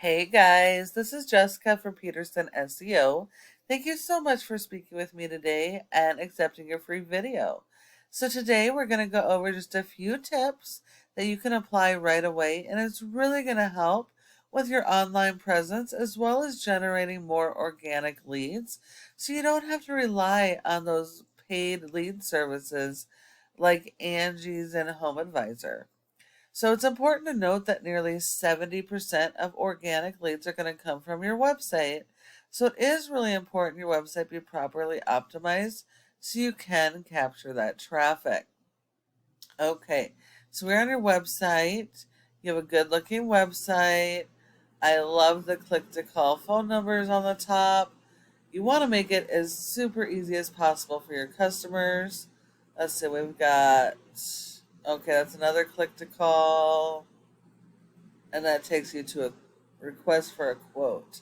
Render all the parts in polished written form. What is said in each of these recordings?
Hey guys, this is Jessica from Peterson SEO. Thank you so much for speaking with me today and accepting your free video. So today we're going to go over just a few tips that you can apply right away, and it's really going to help with your online presence as well as generating more organic leads so you don't have to rely on those paid lead services like Angie's and Home Advisor. So it's important to note that nearly 70% of organic leads are going to come from your website. So it is really important your website be properly optimized so you can capture that traffic. Okay, so we're on your website. You have a good looking website. I love the click to call phone numbers on the top. You want to make it as super easy as possible for your customers. Let's see, we've got, okay, that's another click to call, and that takes you to a request for a quote.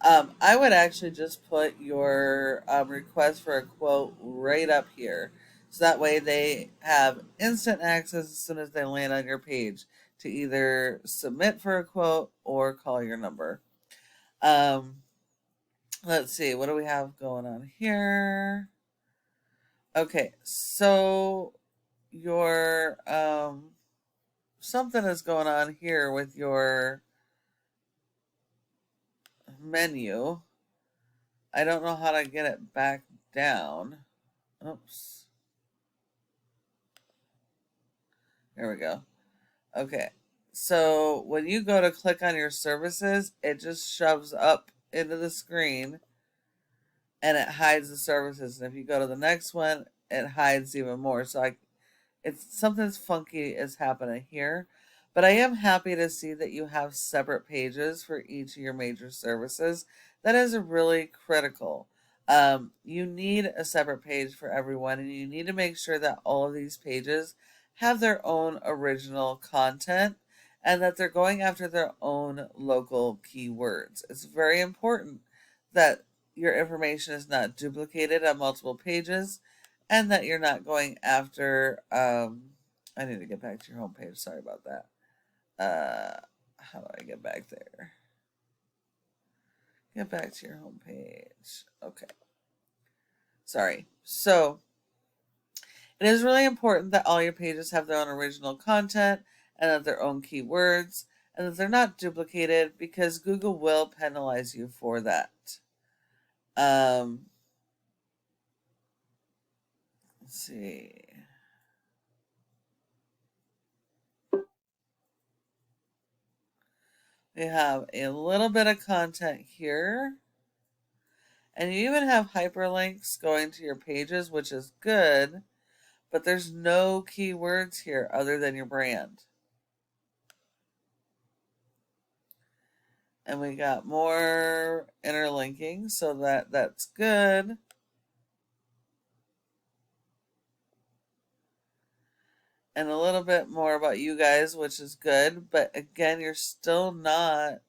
I would actually just put your request for a quote right up here. So that way they have instant access as soon as they land on your page to either submit for a quote or call your number. Um, let's see, what do we have going on here? Okay, so your something is going on here with your menu. I don't know how to get it back down. Oops. There we go. Okay. So when you go to click on your services, it just shoves up into the screen and it hides the services. And if you go to the next one, it hides even more. So it's something's funky is happening here. But I am happy to see that you have separate pages for each of your major services. That is really critical. You need a separate page for everyone, and you need to make sure that all of these pages have their own original content and that they're going after their own local keywords. It's very important that your information is not duplicated on multiple pages and that you're not going after, I need to get back to your homepage. Sorry about that. How do I get back there? Get back to your homepage. Okay. Sorry. So it is really important that all your pages have their own original content and that their own keywords and that they're not duplicated because Google will penalize you for that. Let's see. We have a little bit of content here. And you even have hyperlinks going to your pages, which is good, but there's no keywords here other than your brand. And we got more interlinking, so that's good. And a little bit more about you guys, which is good, but again, you're still not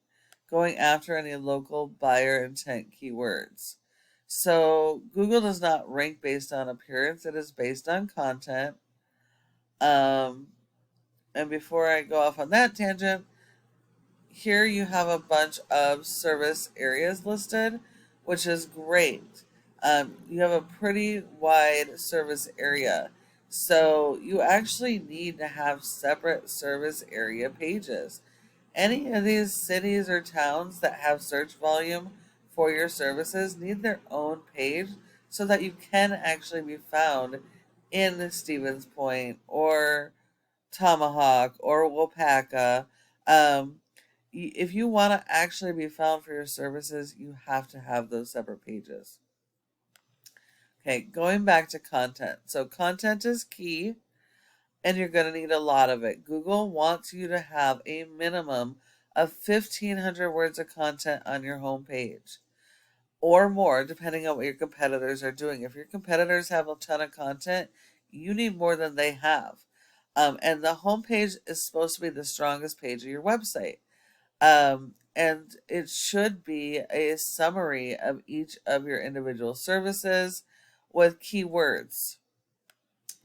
going after any local buyer intent keywords. So Google does not rank based on appearance, it is based on content. And before I go off on that tangent, here you have a bunch of service areas listed, which is great. You have a pretty wide service area. So you actually need to have separate service area pages. Any of these cities or towns that have search volume for your services need their own page so that you can actually be found in Stevens Point or Tomahawk or Wapaka. If you want to actually be found for your services, you have to have those separate pages. Okay, going back to content. So content is key, and you're going to need a lot of it. Google wants you to have a minimum of 1,500 words of content on your homepage or more, depending on what your competitors are doing. If your competitors have a ton of content, you need more than they have. And the homepage is supposed to be the strongest page of your website. And it should be a summary of each of your individual services with keywords,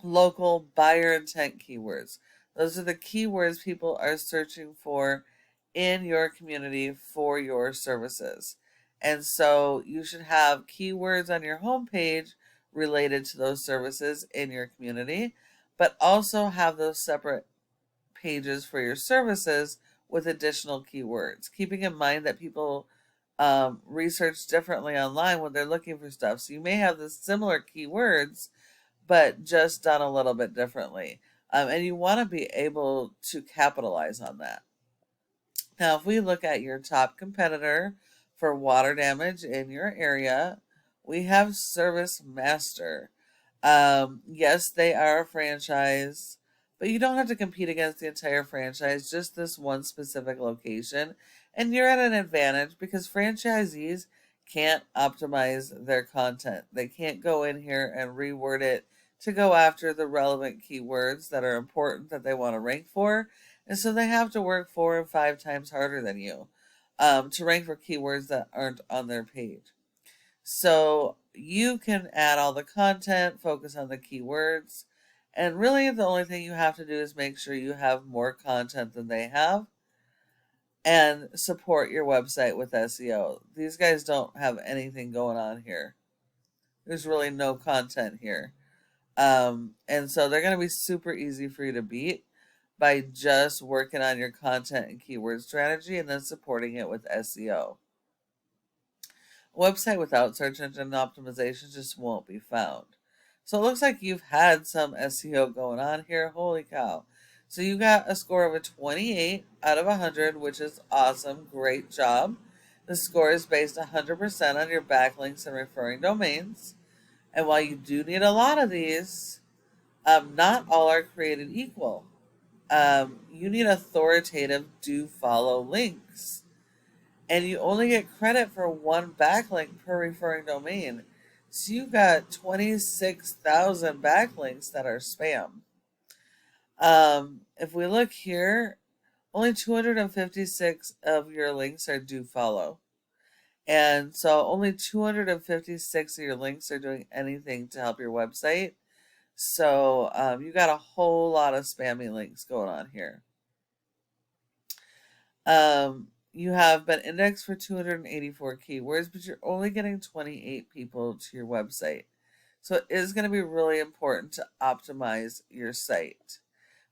local buyer intent keywords. Those are the keywords people are searching for in your community for your services. And so you should have keywords on your homepage related to those services in your community, but also have those separate pages for your services with additional keywords, keeping in mind that people research differently online when they're looking for stuff. So you may have the similar keywords, but just done a little bit differently. And you want to be able to capitalize on that. Now, if we look at your top competitor for water damage in your area, we have Service Master. Yes, they are a franchise, but you don't have to compete against the entire franchise, just this one specific location. And you're at an advantage because franchisees can't optimize their content. They can't go in here and reword it to go after the relevant keywords that are important that they want to rank for. And so they have to work 4 or 5 times harder than you to rank for keywords that aren't on their page. So you can add all the content, focus on the keywords, and really the only thing you have to do is make sure you have more content than they have and support your website with SEO. These guys don't have anything going on here. There's really no content here. And so they're going to be super easy for you to beat by just working on your content and keyword strategy and then supporting it with SEO. A website without search engine optimization just won't be found. So it looks like you've had some SEO going on here. Holy cow. So you got a score of a 28 out of 100, which is awesome. Great job. The score is based 100% on your backlinks and referring domains. And while you do need a lot of these, not all are created equal. You need authoritative do follow links. And you only get credit for one backlink per referring domain. So you got 26,000 backlinks that are spam. If we look here, only 256 of your links are do follow. And so only 256 of your links are doing anything to help your website. So you got a whole lot of spammy links going on here. You have been indexed for 284 keywords, but you're only getting 28 people to your website. So it is going to be really important to optimize your site.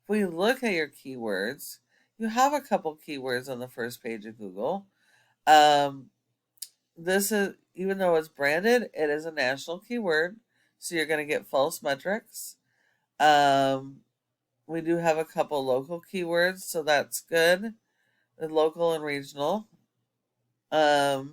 If we look at your keywords, you have a couple keywords on the first page of Google. This is, even though it's branded, it is a national keyword, so you're going to get false metrics. We do have a couple local keywords, so that's good. The local and regional. But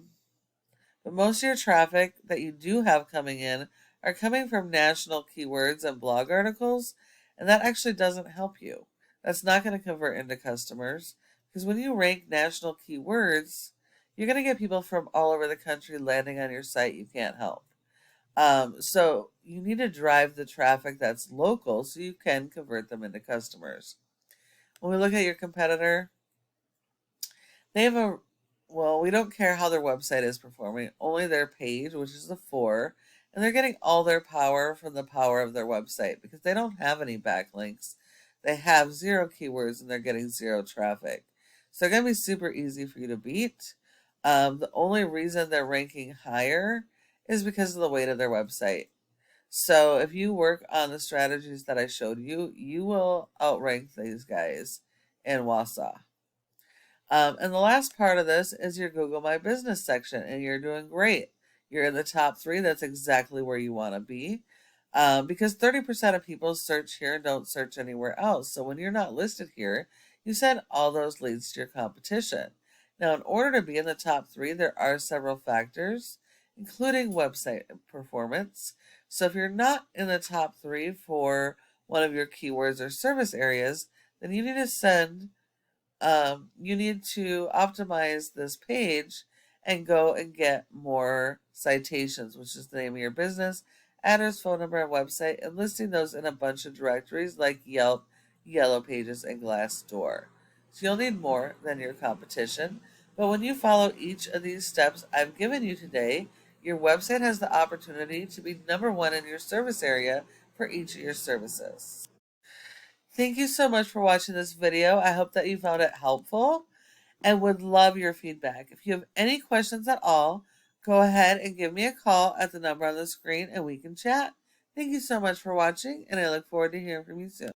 most of your traffic that you do have coming in are coming from national keywords and blog articles, and that actually doesn't help you. That's not going to convert into customers, because when you rank national keywords, you're going to get people from all over the country landing on your site you can't help. So you need to drive the traffic that's local so you can convert them into customers. When we look at your competitor, they have we don't care how their website is performing, only their page, which is the 4, and they're getting all their power from the power of their website because they don't have any backlinks. They have 0 keywords and they're getting 0 traffic. So they're going to be super easy for you to beat. The only reason they're ranking higher is because of the weight of their website. So if you work on the strategies that I showed you, you will outrank these guys in Wausau. And the last part of this is your Google My Business section, and you're doing great. You're in the top 3. That's exactly where you want to be. Because 30% of people search here and don't search anywhere else. So when you're not listed here, you send all those leads to your competition. Now, in order to be in the top 3, there are several factors, including website performance. So if you're not in the top 3 for one of your keywords or service areas, then you need to optimize this page and go and get more citations, which is the name of your business, address, phone number, and website, and listing those in a bunch of directories like Yelp, Yellow Pages, and Glassdoor. So you'll need more than your competition. But when you follow each of these steps I've given you today, your website has the opportunity to be number 1 in your service area for each of your services. Thank you so much for watching this video. I hope that you found it helpful. and would love your feedback. If you have any questions at all, go ahead and give me a call at the number on the screen and we can chat. Thank you so much for watching, and I look forward to hearing from you soon.